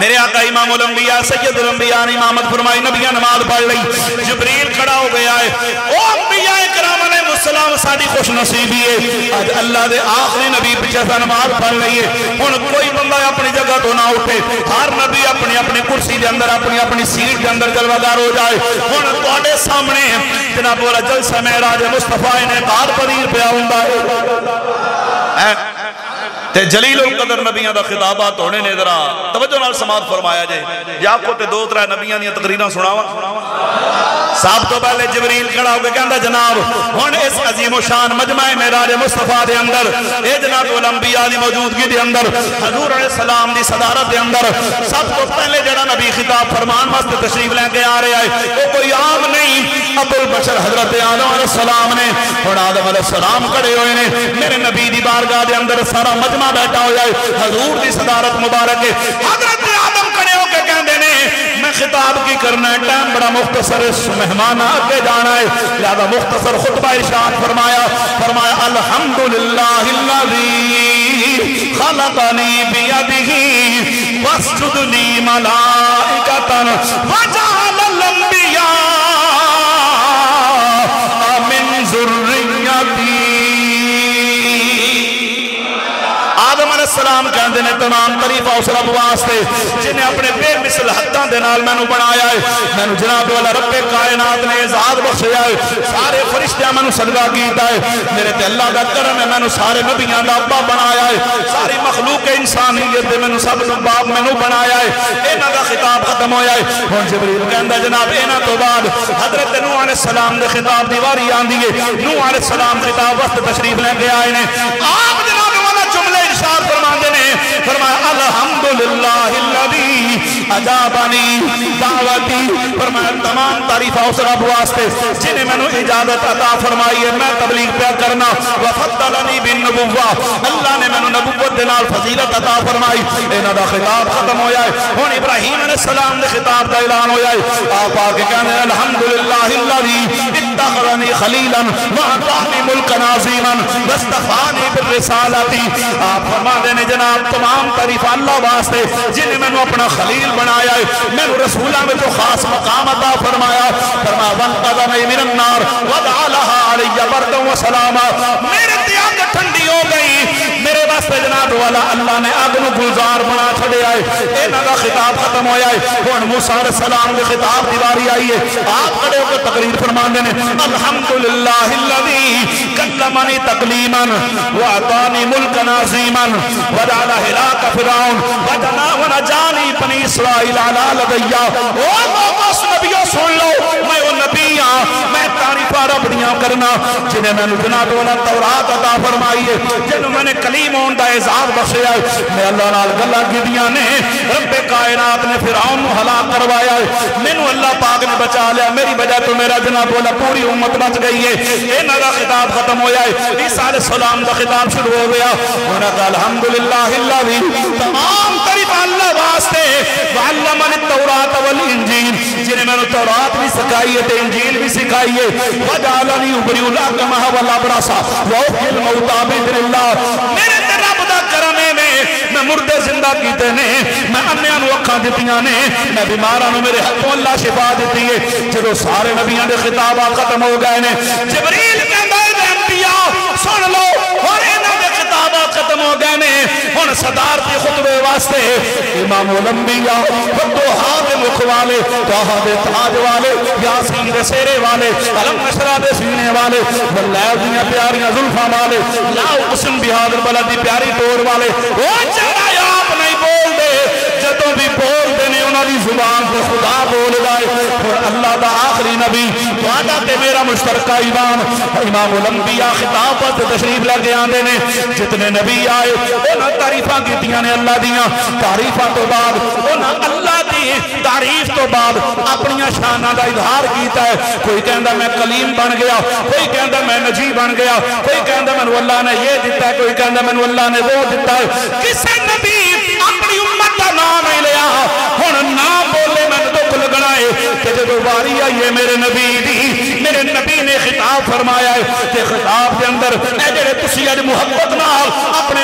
میرے آقا امام الانبیاء سید الانبیاء نے امامت فرمائی، نبیاں نماز پڑھ لئی، جبریل کھڑا ہو گیا ہے، او انبیاء کرام علیہ السلام ساری خوش نصیبی ہے، آج اللہ دے آخری نبی پیچھے سے نماز پڑھ لئی ہے، ہن کوئی بندہ اپنی جگہ تو نہ اٹھے، ہر نبی اپنی اپنی کرسی دے اندر اپنی سیٹ دے اندر جلوہدار ہو جائے۔ ہن تواڈے سامنے جناب والا جلسہ معراج مصطفیٰ نے کار پذیر پیا ہوندا ہے تے جلیل القدر نبیاں دا خطابات ہونے نے ذرا توجہ نال سماعت فرمایا جائے۔ یا کو تے دو ترے نبیاں دی تقریراں سناواں۔ سب تو پہلے جبریل کھڑا ہو کے کہندا جناب ہن اس عظیم و شان مجمع معراج مصطفیٰ دے اندر اے جناب الانبیاء دی موجودگی دے اندر حضور علیہ السلام دی صدارت دے اندر سب تو پہلے جڑا نبی خطاب فرمان واسطے تشریف لے کے آ رہا ہے وہ کوئی عام نہیں، ابو البشر حضرت آدم علیہ السلام نے۔ ہن آدم علیہ السلام کھڑے ہوئے نے، میرے نبی دی بارگاہ دے اندر سارا مجمع بیٹھا ہوا ہے، حضور دی صدارت مبارک ہے۔ حضرت آدم کھڑے ہو کے کہندے نے میں خطاب کی کرنا ہے، ٹائم بڑا مختصر ہے، مہمان آگے جانا ہے، لہذا مختصر خطبہ ارشاد فرمایا الحمدللہ الذی خلقنی بیدہ واسجد لی ملائکۃ وجعل الانبیاء من ذریتی۔ آدم علیہ السلام کہندے نے تمام تعریف اس رب واسطے جنہیں اپنے بے مثل حداں دے نال مینوں بنایا ہے، مینوں جناب والا رب کائنات نے اعزاز بخشیا ہے، سارے فرشتیاں مینوں صدقہ کیتا ہے، میرے تے اللہ دا کرم ہے، مینوں سارے نبیاں دا ابا بنایا ہے، ساری مخلوق انسانیت دے مینوں سب تو باپ مینوں بنایا ہے۔ انہاں دا خطاب ختم ہویا ہے، ہن جبریل کہندا جناب انہاں تو بعد حضرت نوح علیہ السلام دے خطاب دی واری آندی ہے۔ نوح علیہ السلام خطاب وقت تشریف لے کے آئے نے، آپ جناب جملے ارشاد فرماندے نے، فرمایا الحمدللہ الذی اجابنی دعوتی، فرمایا تمام تعریف اس رب واسطے جنہیں میں نے اجازت عطا فرمائی ہے میں تبلیغ پہ کرنا، وفضلنی بالنبوہ، اللہ نے میں نے نبوت دنال فضیلت عطا فرمائی۔ انہاں دا خطاب ختم ہویا ہے، ہن ابراہیم علیہ السلام دے خطاب دا اعلان ہویا ہے۔ آپ آگے کہنے ہیں الحمدللہ الذی اتخذنی خلیلا وعطانی ملکا عظیما واصطفانی بالرسالۃ۔ آپ فرما دینے جناب تمام تعریف اللہ واسطے جنہیں میں نے اپنا خلیل بنایا ہے، میں نے رسولہ میں جو خاص مقام عطا فرمایا، فرما وانقذنی من النار وجعلها علی بردا وسلاما، میرے تے آگ ٹھنڈی ہو گئی، میرے واسطے جناب والا اللہ نے آگ نو گلزار بنا چھڑے آئے۔ انہاں دا خطاب ختم ہویا ہے، ہن موسیٰ علیہ السلام دے خطاب دی واری آئی ہے۔ آپ کھڑے ہو کے تقریر فرماندے نے الحمدللہ الذی کلمنی تکلیما وعطانی ملکا عظیما وجعل ہلاک فرعون ونجانی بنی اسرائیل علی لدیہ۔ او بس نبیوں سن لو، میں وہ نبی ہاں، میں تعریفہ رب دیاں کرنا جنہیں میں نے جناب والا تورات عطا فرمائی ہے، جنہوں میں نے کلیم ہون دا اعزاز بخشیا ہے۔ میں اللہ نال گلاں کیتیاں نے، رب کائنات نے فرعون نو ہلاک کروایا ہے، مینوں اللہ پاک نے بچا لیا، میری وجہ تو میرا جناب والا پوری امت بچ گئی ہے۔ انہاں دا خطاب ختم ہویا ہے، عیسیٰ علیہ السلام دا خطاب شروع ہو گیا۔ انہاں دا الحمدللہ الذی تمام تعریف اللہ واسطے وعلمنی التوراۃ والانجیل، جنہیں میں نے تورات بھی سکھائی ہے تے انجیل بھی سکھائی ہے، وجعلنی ابری الاکمہ والابرص واحیی الموتیٰ بإذن اللہ۔ میرے تے رب دا کرم ہے، میں مردے زندہ کیتے نے، میں انیاں نو اکھاں دتیاں نے، میں بیماراں نو میرے ہاتھوں اللہ شفا دتی ہے۔ جدوں سارے نبیاں دے خطابات ختم ہو گئے نے، جبریل کہندا ہے انبیاء سن لو، اور انہاں دے خطابات ختم ہو گئے نے، ہن صدارتی خطبے واسطے امام الانبیاء فتوحا دے مکھ والے، طٰہٰ دے تاج والے، یاسین دے سیرے والے، علم نشرہ دے سینے والے، واللیل دیاں پیاریاں زلفاں والے، لا اقسم بہذا البلد دی پیاری ٹور والے، وہ چڑھا آپ نہیں بول دے، جدوں بھی بول دے نے انہاں دی زبان سے خدا بول جائے۔ اور اللہ دا آخری نبی وعدہ تے میرا مشترکہ ایمان، امام الانبیاء خطاب پر تشریف لے کے آندے نے، جتنے نبی آئے انہاں تعریفاں کیتیاں نے اللہ دیاں، تعریفاں تو بعد انہاں اللہ دی تعریف تو بعد اپنیاں شاناں دا اظہار کیتا ہے۔ کوئی کہندا میں کلیم بن گیا، کوئی کہندا میں نجی بن گیا، کوئی کہندا میں اللہ نے یہ دیتا ہے، کوئی کہندا میں اللہ نے وہ دیتا ہے۔ کسے نبی اپنی امت کا نام نہیں لیا، ہن نام بولے میں دکھ لگنا ہے کہ جب واری آئی ہے میرے نبی دی، میرے نبی نے خطاب فرمایا ہے کہ خطاب کے اندر اے جڑے تسی اج محبت نال اپنے